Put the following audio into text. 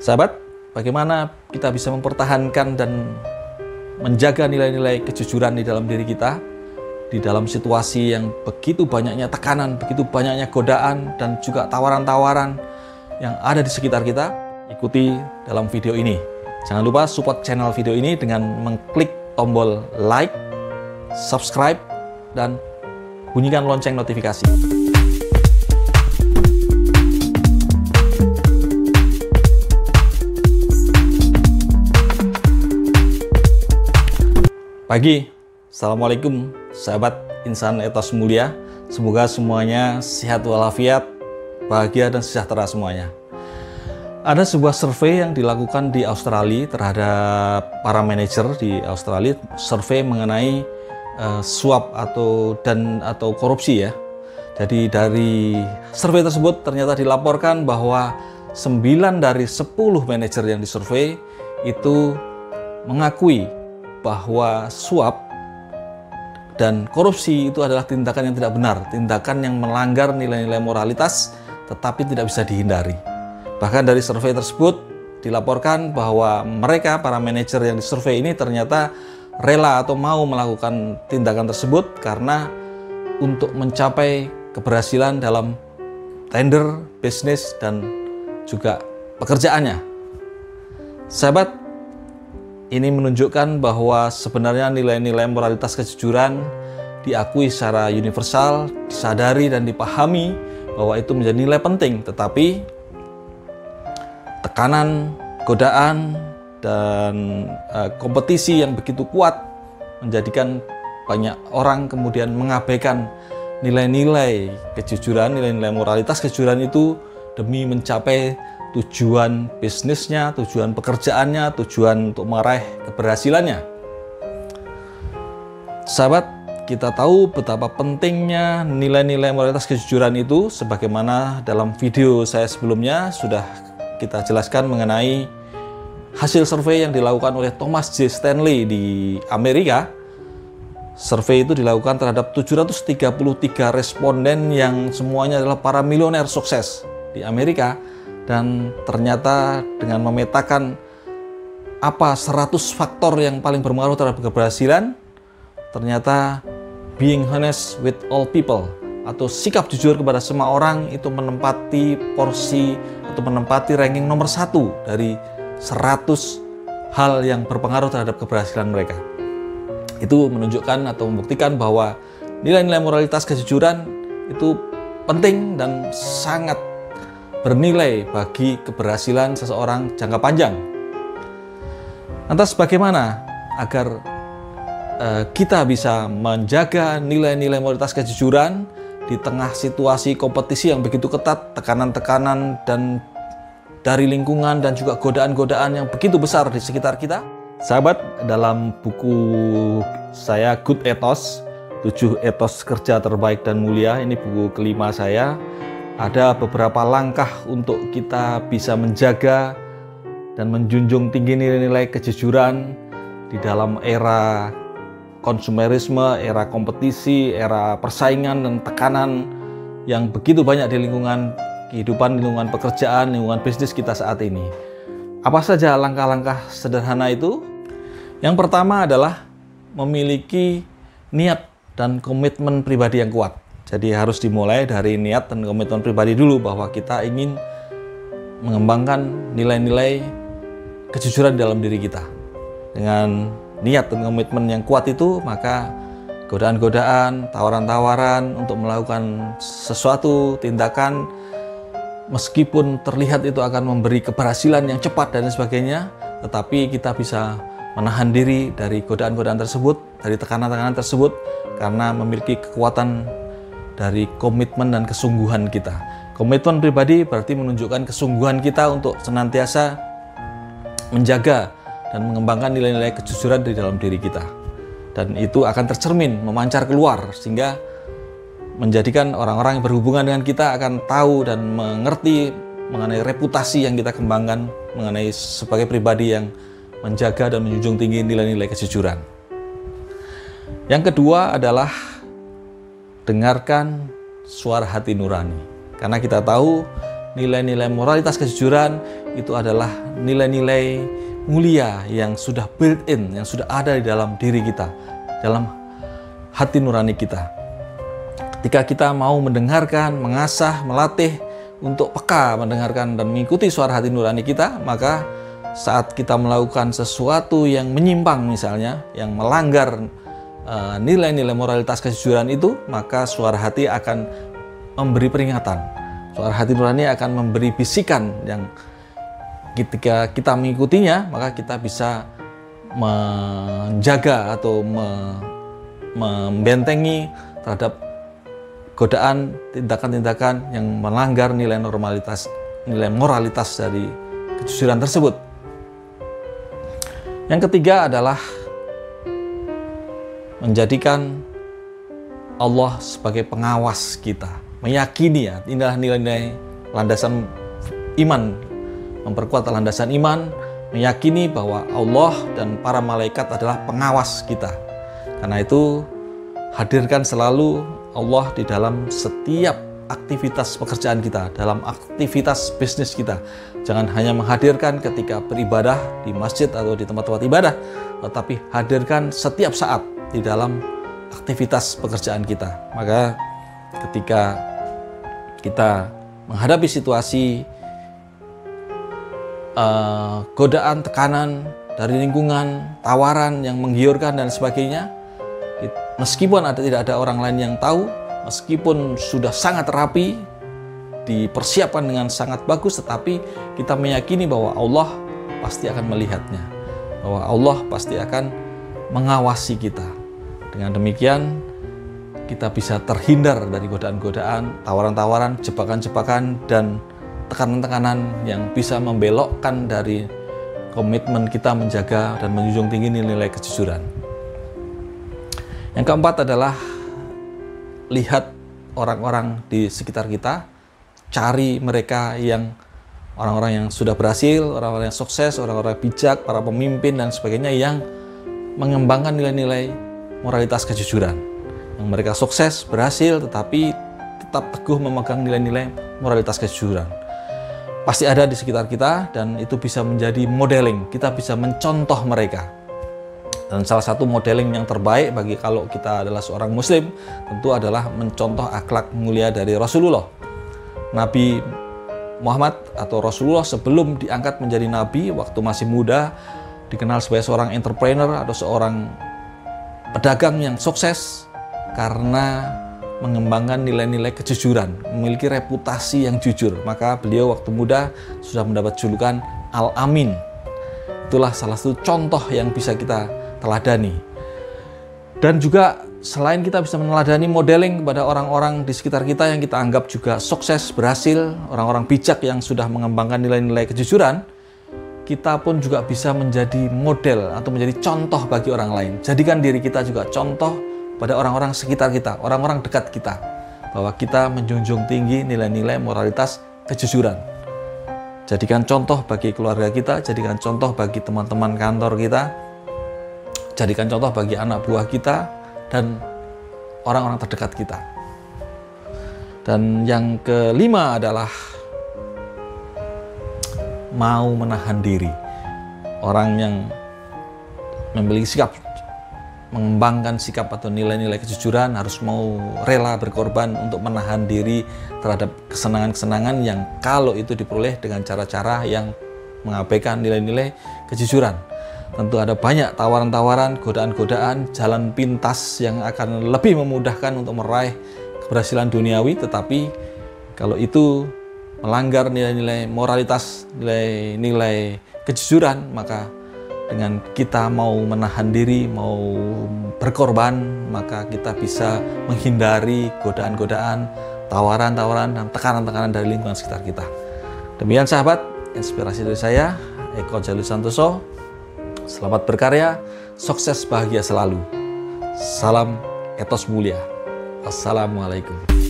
Sahabat, bagaimana kita bisa mempertahankan dan menjaga nilai-nilai kejujuran di dalam diri kita di dalam situasi yang begitu banyaknya tekanan, begitu banyaknya godaan dan juga tawaran-tawaran yang ada di sekitar kita? Ikuti dalam video ini. Jangan lupa support channel video ini dengan mengklik tombol like, subscribe, dan bunyikan lonceng notifikasi. Pagi, Assalamualaikum sahabat insan etos mulia. Semoga semuanya sehat walafiat, bahagia dan sejahtera semuanya. Ada sebuah survei yang dilakukan di Australia terhadap para manajer di Australia, survei mengenai suap atau korupsi ya. Jadi dari survei tersebut ternyata dilaporkan bahwa 9 dari 10 manajer yang disurvei itu mengakui bahwa suap dan korupsi itu adalah tindakan yang tidak benar, tindakan yang melanggar nilai-nilai moralitas tetapi tidak bisa dihindari. Bahkan dari survei tersebut dilaporkan bahwa mereka, para manajer yang disurvei ini ternyata rela atau mau melakukan tindakan tersebut karena untuk mencapai keberhasilan dalam tender, bisnis, dan juga pekerjaannya. Sahabat, ini menunjukkan bahwa sebenarnya nilai-nilai moralitas kejujuran diakui secara universal, disadari dan dipahami bahwa itu menjadi nilai penting. Tetapi tekanan, godaan, dan kompetisi yang begitu kuat menjadikan banyak orang kemudian mengabaikan nilai-nilai kejujuran, nilai-nilai moralitas kejujuran itu demi mencapai tujuan bisnisnya, tujuan pekerjaannya, tujuan untuk meraih keberhasilannya. Sahabat, kita tahu betapa pentingnya nilai-nilai moralitas kejujuran itu, sebagaimana dalam video saya sebelumnya sudah kita jelaskan mengenai hasil survei yang dilakukan oleh Thomas J. Stanley di Amerika. Survei itu dilakukan terhadap 733 responden yang semuanya adalah para milioner sukses di Amerika. Dan ternyata dengan memetakan apa 100 faktor yang paling berpengaruh terhadap keberhasilan, ternyata being honest with all people atau sikap jujur kepada semua orang itu menempati porsi atau menempati ranking nomor 1 dari 100 hal yang berpengaruh terhadap keberhasilan mereka. Itu menunjukkan atau membuktikan bahwa nilai-nilai moralitas kejujuran itu penting dan sangat bernilai bagi keberhasilan seseorang jangka panjang. Lantas bagaimana agar kita bisa menjaga nilai-nilai moralitas kejujuran di tengah situasi kompetisi yang begitu ketat, tekanan-tekanan dan dari lingkungan dan juga godaan-godaan yang begitu besar di sekitar kita? Sahabat, dalam buku saya Good Ethos, 7 etos kerja terbaik dan mulia, ini buku kelima saya, ada beberapa langkah untuk kita bisa menjaga dan menjunjung tinggi nilai-nilai kejujuran di dalam era konsumerisme, era kompetisi, era persaingan dan tekanan yang begitu banyak di lingkungan kehidupan, lingkungan pekerjaan, lingkungan bisnis kita saat ini. Apa saja langkah-langkah sederhana itu? Yang pertama adalah memiliki niat dan komitmen pribadi yang kuat. Jadi harus dimulai dari niat dan komitmen pribadi dulu bahwa kita ingin mengembangkan nilai-nilai kejujuran dalam diri kita. Dengan niat dan komitmen yang kuat itu, maka godaan-godaan, tawaran-tawaran untuk melakukan sesuatu tindakan meskipun terlihat itu akan memberi keberhasilan yang cepat dan sebagainya, tetapi kita bisa menahan diri dari godaan-godaan tersebut, dari tekanan-tekanan tersebut karena memiliki kekuatan dari komitmen dan kesungguhan kita. Komitmen pribadi berarti menunjukkan kesungguhan kita untuk senantiasa menjaga dan mengembangkan nilai-nilai kejujuran di dalam diri kita. Dan itu akan tercermin, memancar keluar, sehingga menjadikan orang-orang yang berhubungan dengan kita akan tahu dan mengerti mengenai reputasi yang kita kembangkan, mengenai sebagai pribadi yang menjaga dan menjunjung tinggi nilai-nilai kejujuran. Yang kedua adalah dengarkan suara hati nurani. Karena kita tahu nilai-nilai moralitas kejujuran itu adalah nilai-nilai mulia yang sudah built-in, yang sudah ada di dalam diri kita, dalam hati nurani kita. Ketika kita mau mendengarkan, mengasah, melatih untuk peka mendengarkan dan mengikuti suara hati nurani kita, maka saat kita melakukan sesuatu yang menyimpang misalnya, yang melanggar nilai-nilai moralitas kejujuran itu, maka suara hati akan memberi peringatan. Suara hati nurani akan memberi bisikan yang ketika kita mengikutinya, maka kita bisa menjaga atau membentengi terhadap godaan tindakan-tindakan yang melanggar nilai moralitas dari kejujuran tersebut. Yang ketiga adalah menjadikan Allah sebagai pengawas kita, meyakini ya, inilah nilai-nilai landasan iman, memperkuat landasan iman, meyakini bahwa Allah dan para malaikat adalah pengawas kita. Karena itu, hadirkan selalu Allah di dalam setiap aktivitas pekerjaan kita, dalam aktivitas bisnis kita. Jangan hanya menghadirkan ketika beribadah di masjid atau di tempat-tempat ibadah, tetapi hadirkan setiap saat di dalam aktivitas pekerjaan kita. Maka ketika kita menghadapi situasi godaan, tekanan dari lingkungan, tawaran yang menggiurkan dan sebagainya, meskipun tidak ada orang lain yang tahu, meskipun sudah sangat rapi, dipersiapkan dengan sangat bagus, tetapi kita meyakini bahwa Allah pasti akan melihatnya, bahwa Allah pasti akan mengawasi kita. Dengan demikian, kita bisa terhindar dari godaan-godaan, tawaran-tawaran, jebakan-jebakan, dan tekanan-tekanan yang bisa membelokkan dari komitmen kita menjaga dan menjunjung tinggi nilai kejujuran. Yang keempat adalah lihat orang-orang di sekitar kita, cari mereka yang orang-orang yang sudah berhasil, orang-orang yang sukses, orang-orang bijak, para pemimpin dan sebagainya yang mengembangkan nilai-nilai moralitas kejujuran. Yang mereka sukses, berhasil, tetapi tetap teguh memegang nilai-nilai moralitas kejujuran. Pasti ada di sekitar kita dan itu bisa menjadi modeling, kita bisa mencontoh mereka. Dan salah satu modeling yang terbaik bagi kalau kita adalah seorang muslim tentu adalah mencontoh akhlak mulia dari Rasulullah. Nabi Muhammad atau Rasulullah sebelum diangkat menjadi nabi, waktu masih muda, dikenal sebagai seorang entrepreneur atau seorang pedagang yang sukses karena mengembangkan nilai-nilai kejujuran, memiliki reputasi yang jujur. Maka beliau waktu muda sudah mendapat julukan Al-Amin. Itulah salah satu contoh yang bisa kita teladani. Dan juga selain kita bisa meneladani modeling kepada orang-orang di sekitar kita yang kita anggap juga sukses, berhasil, orang-orang bijak yang sudah mengembangkan nilai-nilai kejujuran, kita pun juga bisa menjadi model atau menjadi contoh bagi orang lain. Jadikan diri kita juga contoh pada orang-orang sekitar kita, orang-orang dekat kita, bahwa kita menjunjung tinggi nilai-nilai moralitas kejujuran. Jadikan contoh bagi keluarga kita, jadikan contoh bagi teman-teman kantor kita, jadikan contoh bagi anak buah kita dan orang-orang terdekat kita. Dan yang kelima adalah mau menahan diri. Orang yang memiliki sikap, mengembangkan sikap atau nilai-nilai kejujuran harus mau rela berkorban untuk menahan diri terhadap kesenangan-kesenangan yang kalau itu diperoleh dengan cara-cara yang mengabaikan nilai-nilai kejujuran. Tentu ada banyak tawaran-tawaran, godaan-godaan, jalan pintas yang akan lebih memudahkan untuk meraih keberhasilan duniawi, tetapi kalau itu melanggar nilai-nilai moralitas, nilai-nilai kejujuran, maka dengan kita mau menahan diri, mau berkorban, maka kita bisa menghindari godaan-godaan, tawaran-tawaran, dan tekanan-tekanan dari lingkungan sekitar kita. Demikian sahabat, inspirasi dari saya, Eko Jalil Santoso. Selamat berkarya, sukses, bahagia selalu. Salam etos mulia. Assalamualaikum.